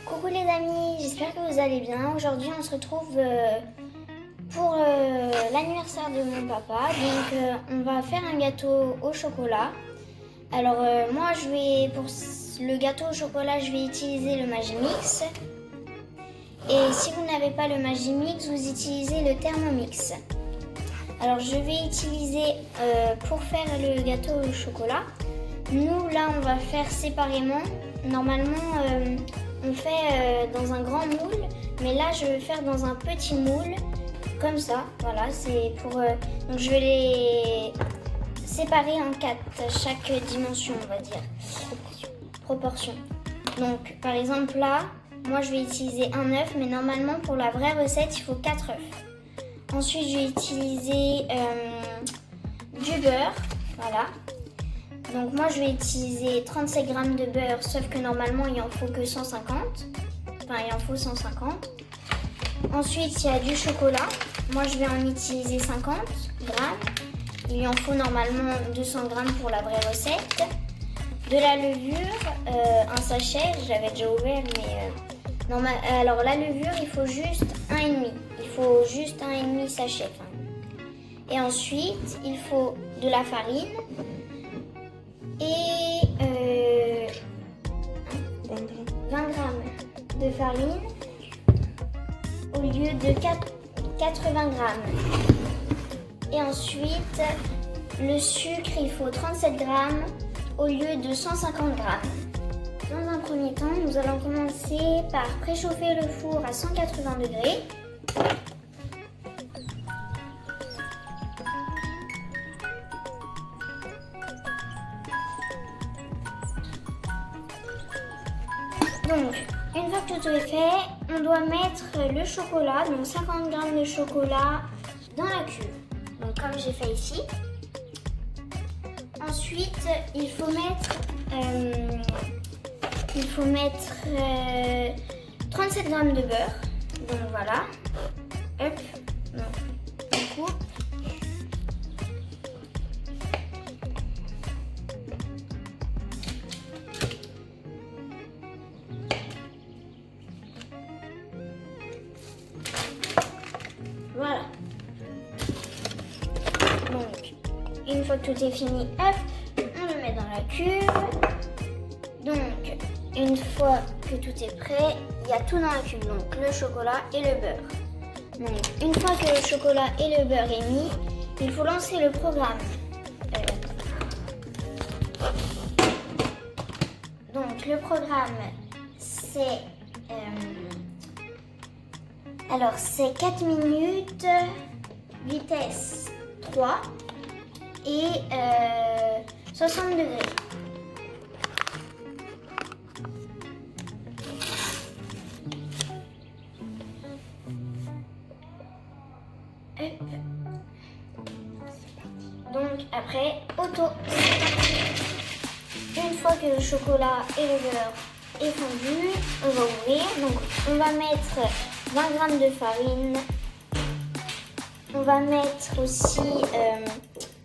Coucou les amis, j'espère que vous allez bien. Aujourd'hui on se retrouve pour l'anniversaire de mon papa. Donc on va faire un gâteau au chocolat. Alors moi pour le gâteau au chocolat je vais utiliser le Magimix. Et si vous n'avez pas le Magimix, vous utilisez le Thermomix. Alors je vais utiliser pour faire le gâteau au chocolat. Nous là on va faire séparément. Normalement on fait dans un grand moule, mais là je vais faire dans un petit moule, comme ça. Voilà, c'est pour. Donc je vais les séparer en 4, chaque dimension, on va dire. Proportion. Donc par exemple là, moi je vais utiliser un œuf, mais normalement pour la vraie recette il faut 4 œufs. Ensuite je vais utiliser du beurre, voilà. Donc moi je vais utiliser 37 g de beurre, sauf que normalement il en faut que 150. Enfin il en faut 150. Ensuite il y a du chocolat. Moi je vais en utiliser 50 g. Il en faut normalement 200 g pour la vraie recette. De la levure, un sachet, j'avais déjà ouvert mais alors la levure il faut juste 1,5. Il faut juste 1,5 sachet. Et ensuite il faut de la farine. Et 20 g de farine au lieu de 80 g. Et ensuite, le sucre, il faut 37 g au lieu de 150 g. Dans un premier temps, nous allons commencer par préchauffer le four à 180 degrés. Donc, une fois que tout est fait, on doit mettre le chocolat, donc 50 g de chocolat dans la cuve. Donc, comme j'ai fait ici. Ensuite, il faut mettre 37 g de beurre. Donc voilà. Hop. Donc, on coupe. Voilà. Donc, une fois que tout est fini, hop, on le met dans la cuve. Donc, une fois que tout est prêt, il y a tout dans la cuve. Donc, le chocolat et le beurre. Donc, une fois que le chocolat et le beurre est mis, il faut lancer le programme. Donc, le programme, c'est... alors, c'est 4 minutes, vitesse 3 et 60 degrés. Hop. Donc, après, auto. Une fois que le chocolat et le beurre est fondu, on va ouvrir. Donc, on va mettre 20 g de farine. On va mettre aussi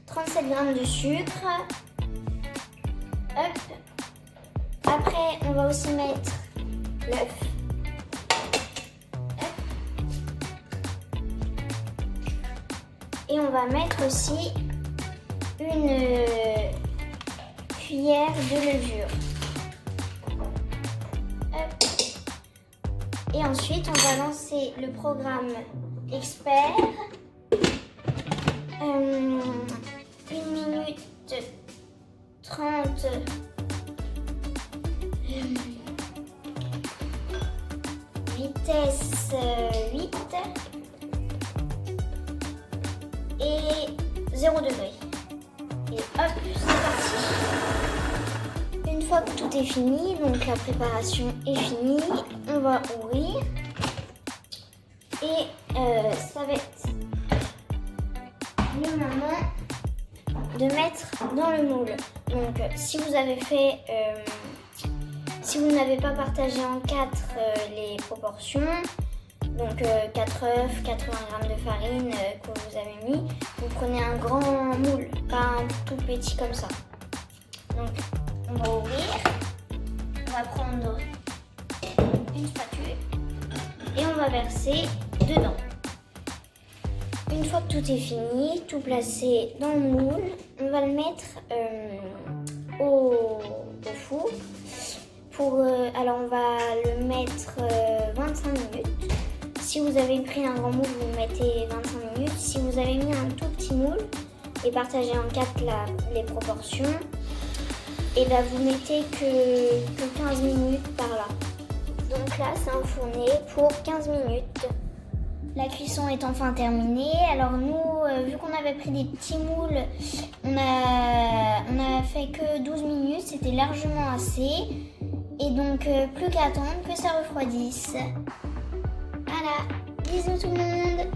37 g de sucre. Hop. Après, on va aussi mettre l'œuf. Et on va mettre aussi une cuillère de levure. Hop. Et ensuite, on va lancer le programme expert. 1 minute 30. Vitesse 8. Et 0 degré. Et hop, c'est parti. Une fois que tout est fini, donc la préparation est finie, on va ouvrir. Et ça va être le moment de mettre dans le moule. Donc si vous avez fait, si vous n'avez pas partagé en 4 les proportions, donc 4 œufs, 80 g de farine que vous avez mis, vous prenez un grand moule, pas un tout petit comme ça. Donc on va ouvrir, on va prendre une spatule et on va verser dedans. Une fois que tout est fini, tout placé dans le moule, on va le mettre au four. Alors on va le mettre 25 minutes. Si vous avez pris un grand moule, vous mettez 25 minutes. Si vous avez mis un tout petit moule et partagé en 4 les proportions, et là vous mettez que 15 minutes par là. Donc là c'est enfourné pour 15 minutes. La cuisson est enfin terminée. Alors nous, vu qu'on avait pris des petits moules, on a fait que 12 minutes, c'était largement assez. Et donc plus qu'à attendre que ça refroidisse. Voilà, bisous tout le monde!